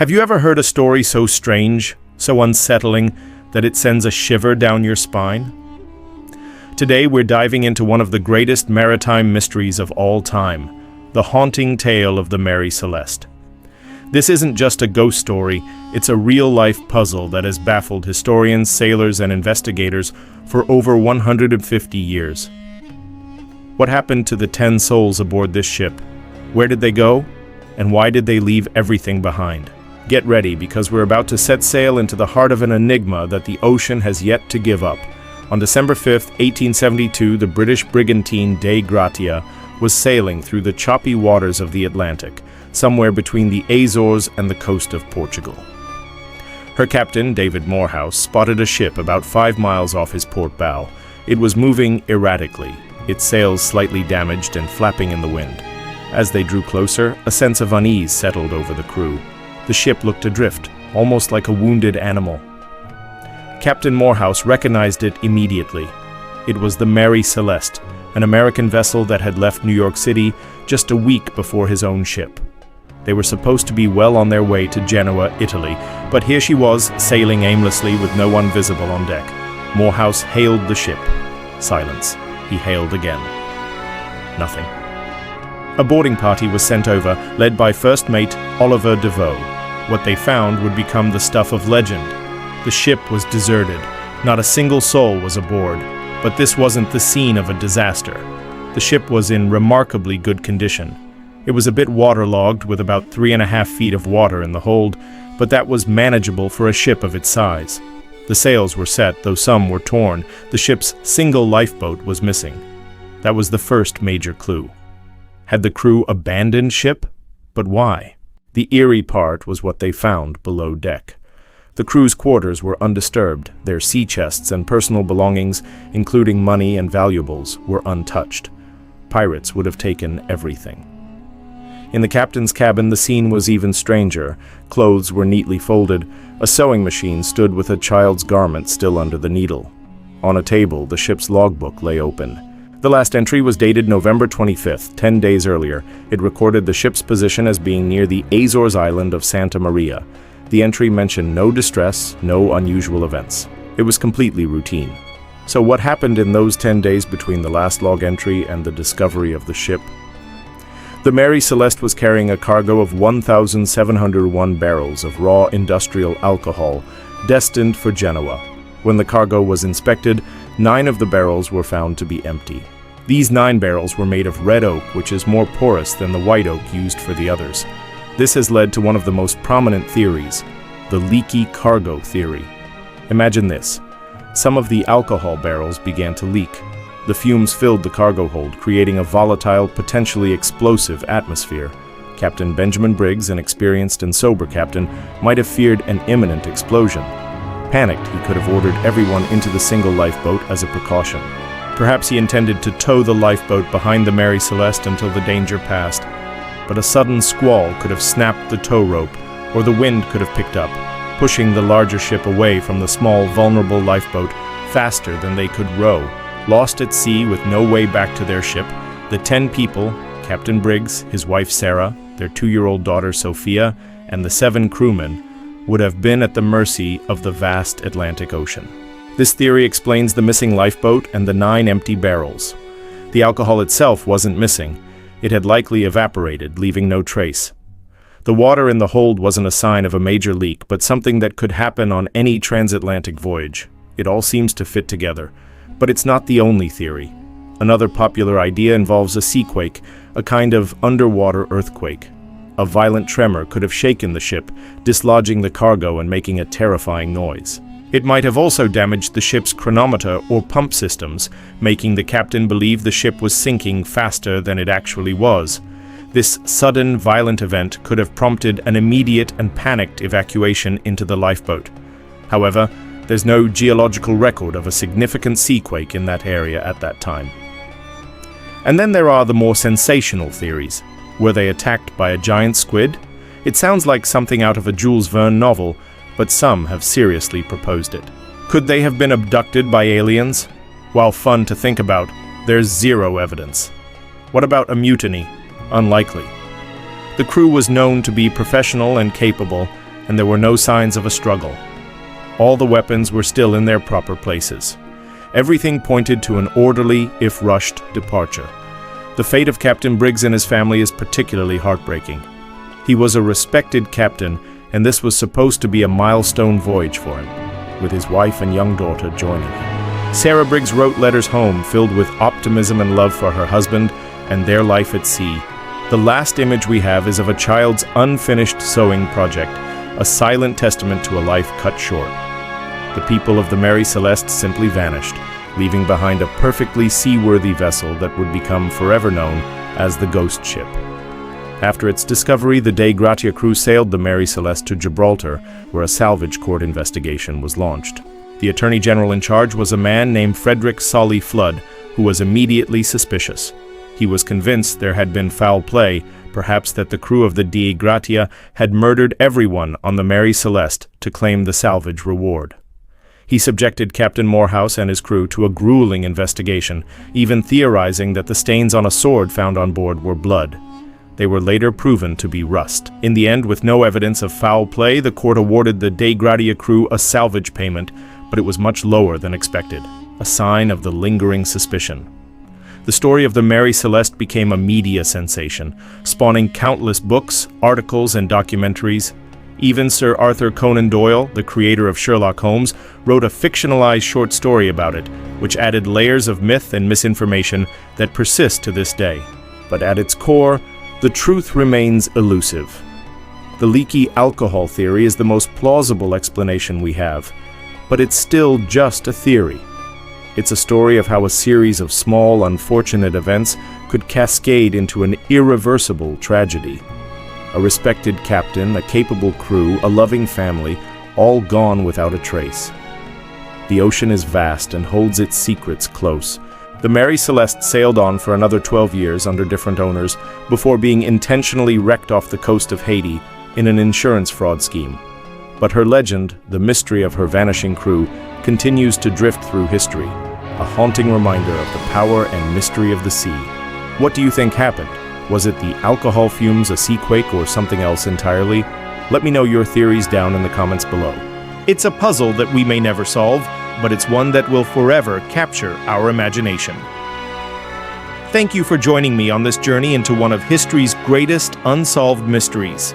Have you ever heard a story so strange, so unsettling, that it sends a shiver down your spine? Today we're diving into one of the greatest maritime mysteries of all time, the haunting tale of the Mary Celeste. This isn't just a ghost story, it's a real-life puzzle that has baffled historians, sailors, and investigators for over 150 years. What happened to the 10 souls aboard this ship? Where did they go? And why did they leave everything behind? Get ready, because we're about to set sail into the heart of an enigma that the ocean has yet to give up. On December 5, 1872, the British brigantine Dei Gratia was sailing through the choppy waters of the Atlantic, somewhere between the Azores and the coast of Portugal. Her captain, David Morehouse, spotted a ship about 5 miles off his port bow. It was moving erratically, its sails slightly damaged and flapping in the wind. As they drew closer, a sense of unease settled over the crew. The ship looked adrift, almost like a wounded animal. Captain Morehouse recognized it immediately. It was the Mary Celeste, an American vessel that had left New York City just a week before his own ship. They were supposed to be well on their way to Genoa, Italy, but here she was, sailing aimlessly with no one visible on deck. Morehouse hailed the ship. Silence. He hailed again. Nothing. A boarding party was sent over, led by First Mate Oliver DeVoe. What they found would become the stuff of legend. The ship was deserted. Not a single soul was aboard. But this wasn't the scene of a disaster. The ship was in remarkably good condition. It was a bit waterlogged, with about 3.5 feet of water in the hold, but that was manageable for a ship of its size. The sails were set, though some were torn. The ship's single lifeboat was missing. That was the first major clue. Had the crew abandoned ship? But why? The eerie part was what they found below deck. The crew's quarters were undisturbed. Their sea chests and personal belongings, including money and valuables, were untouched. Pirates would have taken everything. In the captain's cabin, the scene was even stranger. Clothes were neatly folded. A sewing machine stood with a child's garment still under the needle. On a table, the ship's logbook lay open. The last entry was dated November 25th, 10 days earlier. It recorded the ship's position as being near the Azores island of Santa Maria. The entry mentioned no distress, no unusual events. It was completely routine. So what happened in those 10 days between the last log entry and the discovery of the ship? The Mary Celeste was carrying a cargo of 1,701 barrels of raw industrial alcohol, destined for Genoa. When the cargo was inspected, 9 of the barrels were found to be empty. These 9 barrels were made of red oak, which is more porous than the white oak used for the others. This has led to one of the most prominent theories, the leaky cargo theory. Imagine this. Some of the alcohol barrels began to leak. The fumes filled the cargo hold, creating a volatile, potentially explosive atmosphere. Captain Benjamin Briggs, an experienced and sober captain, might have feared an imminent explosion. Panicked, he could have ordered everyone into the single lifeboat as a precaution. Perhaps he intended to tow the lifeboat behind the Mary Celeste until the danger passed. But a sudden squall could have snapped the tow rope, or the wind could have picked up, pushing the larger ship away from the small, vulnerable lifeboat faster than they could row. Lost at sea with no way back to their ship, the 10 people, Captain Briggs, his wife Sarah, their 2-year-old daughter Sophia, and the 7 crewmen, would have been at the mercy of the vast Atlantic Ocean. This theory explains the missing lifeboat and the 9 empty barrels. The alcohol itself wasn't missing. It had likely evaporated, leaving no trace. The water in the hold wasn't a sign of a major leak, but something that could happen on any transatlantic voyage. It all seems to fit together. But it's not the only theory. Another popular idea involves a seaquake, a kind of underwater earthquake. A violent tremor could have shaken the ship, dislodging the cargo and making a terrifying noise. It might have also damaged the ship's chronometer or pump systems, making the captain believe the ship was sinking faster than it actually was. This sudden, violent event could have prompted an immediate and panicked evacuation into the lifeboat. However, there's no geological record of a significant seaquake in that area at that time. And then there are the more sensational theories. Were they attacked by a giant squid? It sounds like something out of a Jules Verne novel, but some have seriously proposed it. Could they have been abducted by aliens? While fun to think about, there's zero evidence. What about a mutiny? Unlikely. The crew was known to be professional and capable, and there were no signs of a struggle. All the weapons were still in their proper places. Everything pointed to an orderly, if rushed, departure. The fate of Captain Briggs and his family is particularly heartbreaking. He was a respected captain, and this was supposed to be a milestone voyage for him, with his wife and young daughter joining him. Sarah Briggs wrote letters home filled with optimism and love for her husband and their life at sea. The last image we have is of a child's unfinished sewing project, a silent testament to a life cut short. The people of the Mary Celeste simply vanished, leaving behind a perfectly seaworthy vessel that would become forever known as the Ghost Ship. After its discovery, the Dei Gratia crew sailed the Mary Celeste to Gibraltar, where a salvage court investigation was launched. The Attorney General in charge was a man named Frederick Solly Flood, who was immediately suspicious. He was convinced there had been foul play, perhaps that the crew of the Dei Gratia had murdered everyone on the Mary Celeste to claim the salvage reward. He subjected Captain Morehouse and his crew to a grueling investigation, even theorizing that the stains on a sword found on board were blood. They were later proven to be rust. In the end, with no evidence of foul play, the court awarded the Dei Gratia crew a salvage payment, but it was much lower than expected, a sign of the lingering suspicion. The story of the Mary Celeste became a media sensation, spawning countless books, articles, and documentaries. Even Sir Arthur Conan Doyle, the creator of Sherlock Holmes, wrote a fictionalized short story about it, which added layers of myth and misinformation that persist to this day. But at its core, the truth remains elusive. The leaky alcohol theory is the most plausible explanation we have, but it's still just a theory. It's a story of how a series of small, unfortunate events could cascade into an irreversible tragedy. A respected captain, a capable crew, a loving family, all gone without a trace. The ocean is vast and holds its secrets close. The Mary Celeste sailed on for another 12 years under different owners before being intentionally wrecked off the coast of Haiti in an insurance fraud scheme. But her legend, the mystery of her vanishing crew, continues to drift through history, a haunting reminder of the power and mystery of the sea. What do you think happened? Was it the alcohol fumes, a sea quake, or something else entirely? Let me know your theories down in the comments below. It's a puzzle that we may never solve, but it's one that will forever capture our imagination. Thank you for joining me on this journey into one of history's greatest unsolved mysteries.